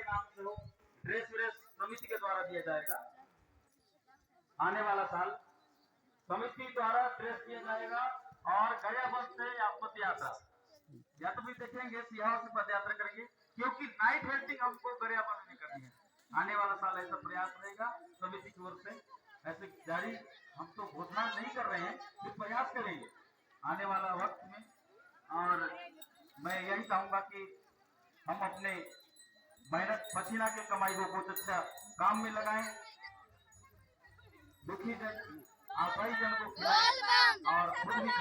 नाम से हो, ड्रेस व्रेस समिति के द्वारा दिया जाएगा। आने वाला साल समिति द्वारा ड्रेस दिया जाएगा और गया बस से पद यात्रा या तो भी देखेंगे सिहाव से पद यात्रा करेंगे, क्योंकि नाइट वेल्टिंग हमको गरियाबंद में करनी है। आने वाला साल ऐसा प्रयास रहेगा समिति की ओर से, ऐसे जारी हम तो घोषणा नहीं कर रहे हैं, कि प्रयास करेंगे आने वाला वक्त में। और मैं यही चाहूंगा कि हम अपने मेहनत पसीना के कमाई को बहुत अच्छा काम में लगाएं, दुखी जन आशाई जन को खिलाएं और खुद भी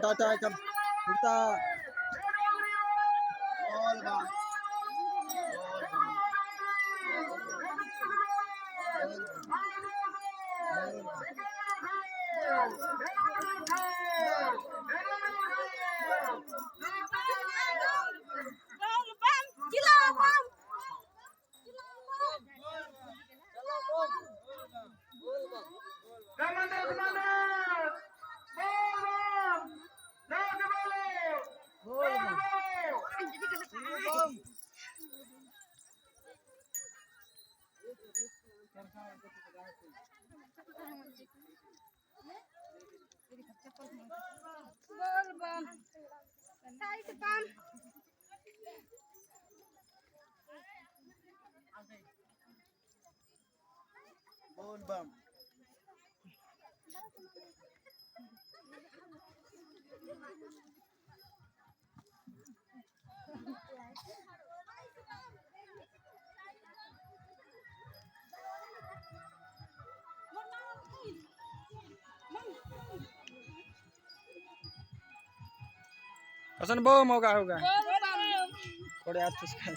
टाटा कर बोल बम। हसन बहुत मौका होगा थोड़े हाथ उसका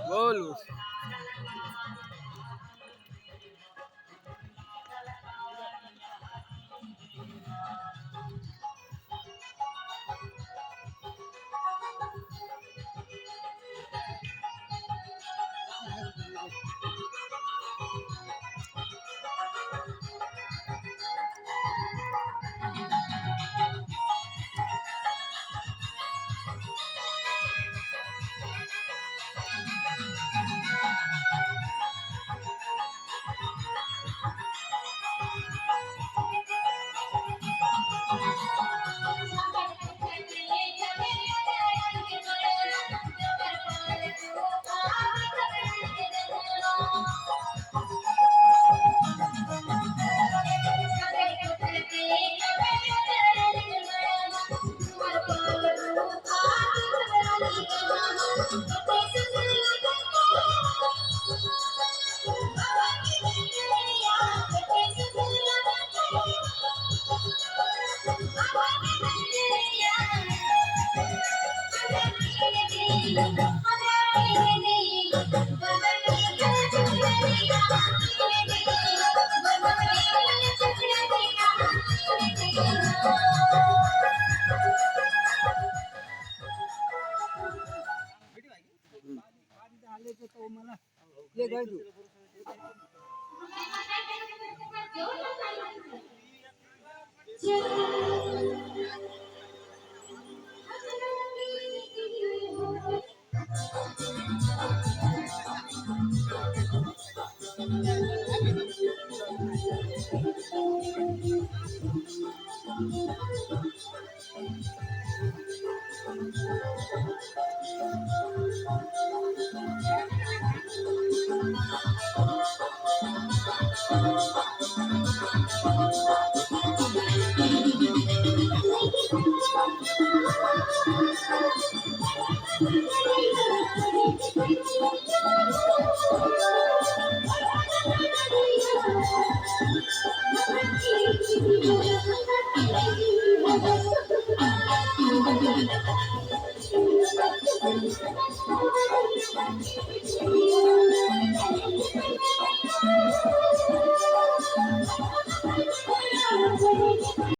बोल